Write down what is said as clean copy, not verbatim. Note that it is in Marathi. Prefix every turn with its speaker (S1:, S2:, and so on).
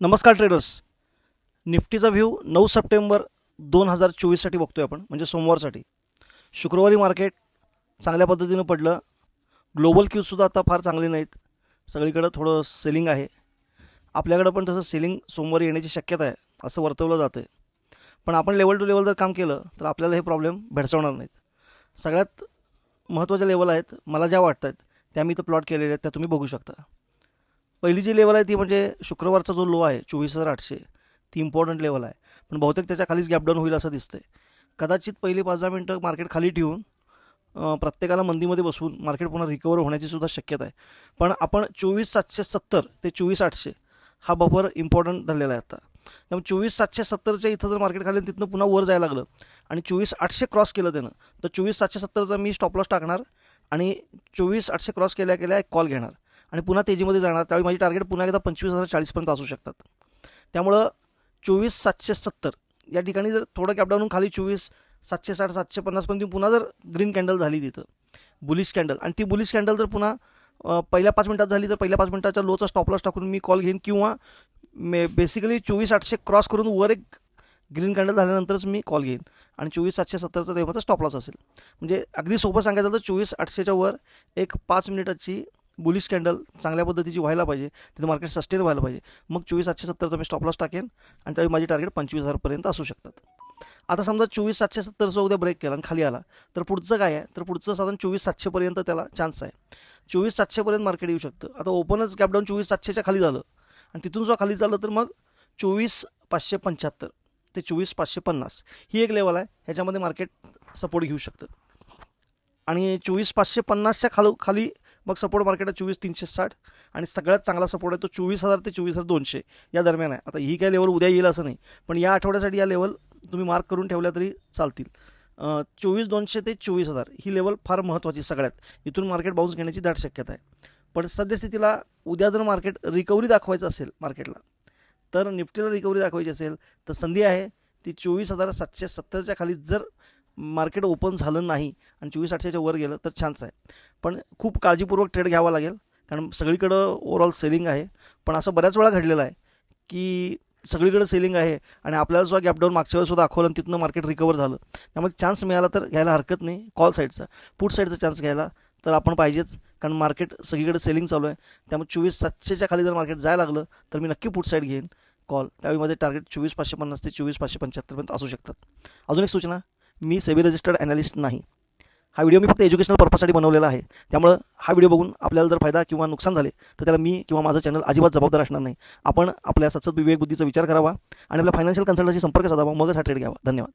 S1: नमस्कार ट्रेडर्स. निफ्टीचा व्ह्यू 9 सप्टेंबर 2024साठी बघतोय आपण, म्हणजे सोमवारसाठी. शुक्रवारी मार्केट चांगल्या पद्धतीनं पडलं. ग्लोबल क्यूजसुद्धा आता फार चांगले नाहीत, सगळीकडं थोडं सेलिंग आहे. आपल्याकडं पण तसं सेलिंग सोमवारी येण्याची शक्यता आहे असं वर्तवलं जातं आहे. पण आपण लेवल टू लेवल जर काम केलं तर आपल्याला हे प्रॉब्लेम भेडसावणार नाहीत. सगळ्यात महत्त्वाच्या लेवल आहेत, मला ज्या वाटत आहेत त्या मी इथं प्लॉट केलेल्या आहेत, त्या तुम्ही बघू शकता. पहिली जी लेवल आहे ती म्हणजे शुक्रवारचा जो लो आहे 24,800, ती इम्पॉर्टंट लेवल आहे. पण बहुतेक त्याच्या खालीच गॅपडाऊन होईल असं दिसतंय. कदाचित पहिली 5-10 मिनटं मार्केट खाली ठेवून प्रत्येकाला मंदीमध्ये बसवून मार्केट पुन्हा रिकवर होण्याची सुद्धा शक्यता आहे. पण आपण 24,770 ते 24,800 हा बफर इम्पॉर्टंट धरलेला आहे आता. त्यामुळे 24,770च्या इथं जर मार्केट खाली तिथनं पुन्हा वर जायला लागलं आणि 24,800 क्रॉस केलं त्यानं, तर 24,770चा मी स्टॉप लॉस टाकणार आणि 24,800 क्रॉस केल्या केल्या एक कॉल घेणार आणि पुन्हा तेजीमध्ये जाणार. त्यावेळी माझी टार्गेट पुन्हा एकदा 25,040पर्यंत असू शकतात. त्यामुळं 24,770 या ठिकाणी जर थोडं कॅपडाऊन होऊन खाली 24,760 750पर्यंत पुन्हा जर ग्रीन कॅन्डल झाली तिथं बुलिश कॅन्डल, आणि ती बुलिश कॅन्डल जर पुन्हा पहिल्या 5 मिनिटात झाली तर पहिल्या 5 मिनिटाच्या लोचा स्टॉप लॉस टाकून मी कॉल घेईन, किंवा बेसिकली 24,800 क्रॉस करून वर एक ग्रीन कॅन्डल झाल्यानंतरच मी कॉल घेईन आणि 24,770चा तेव्हाचा स्टॉप लॉस असेल. म्हणजे अगदी सोपं सांगायचं तर 24,800च्या वर एक 5 मिनिटाची बुलिश कॅन्डल चांगल्या पद्धतीची व्हायला पाहिजे, तिथं मार्केट सस्टेन व्हायला पाहिजे. मग 24,870चा मी स्टॉप लॉस टाकेन आणि त्यावेळी माझी टार्गेट 25,000पर्यंत असू शकतात. आता समजा 24,770चा उद्या ब्रेक केला आणि खाली आला तर पुढचं काय आहे, तर पुढचं साधारण 24,700पर्यंत त्याला चान्स आहे. 24,700पर्यंत मार्केट येऊ शकतं. आता ओपनच गॅपडाऊन 24,700च्या खाली झालं आणि तिथून जो खाली झालं तर मग 24,575 ते 24,550 ही एक लेवल आहे, ह्याच्यामध्ये मार्केट सपोर्ट घेऊ शकतं. आणि 24,550च्या खाली मग सपोर्ट मार्केट आहे 24,360 आणि सगळ्यात चांगला सपोर्ट आहे तो 24,000 ते 24,200 या दरम्यान आहे. आता ही काय लेवल उद्या येईल असं नाही, पण या आठवड्यासाठी या लेवल तुम्ही मार्क करून ठेवल्या तरी चालतील. 24,200 ते 24,000 ही लेवल फार महत्त्वाची सगळ्यात. इथून मार्केट बाउन्स घेण्याची दाट शक्यता आहे. पण सद्यस्थितीला उद्या जर मार्केट रिकव्हरी दाखवायचं असेल मार्केटला, तर निफ्टीला रिकव्हरी दाखवायची असेल तर संधी आहे ती 24,770च्या खाली जर मार्केट ओपन झालं नाही आणि 24,800च्या वर गेलं तर चान्स आहे. पण खूप काळजीपूर्वक ट्रेड घ्यावा लागेल, कारण सगळीकडं ओव्हरऑल सेलिंग आहे. पण असं बऱ्याच वेळा घडलेलं आहे की सगळीकडे सेलिंग आहे आणि आपल्याला सुद्धा गॅपडाऊन मागच्या वेळेस सुद्धा दाखवलं आणि तिथनं मार्केट रिकवर झालं. त्यामुळे चान्स मिळाला तर घ्यायला हरकत नाही. कॉल साईडचा, पुट साईडचा चान्स घ्यायला तर आपण पाहिजेच, कारण मार्केट सगळीकडे सेलिंग चालू आहे. त्यामुळे 24,700च्या खाली जर मार्केट जायला लागलं तर मी नक्की पुट साईड घेईन कॉल. त्यावेळी माझे टार्गेट 24,550 ते 24,575पर्यंत असू शकतात. अजून एक सूचना, मी सेबी रजिस्टर्ड ॲनालिस्ट नाही. हा व्हिडिओ मी फक्त एज्युकेशनल पर्पजसाठी बनवलेला आहे. त्यामुळं हा व्हिडिओ बघून आपल्याला जर फायदा किंवा नुकसान झाले तर त्याला मी किंवा माझं चॅनल अजिबात जबाबदार असणार नाही. आपण आपल्या सतत विवेक बुद्धीचा विचार करावा आणि आपल्या फायनान्शियल कन्सल्टंटशी संपर्क साधावा, मगच हा ट्रेड घ्यावा. धन्यवाद.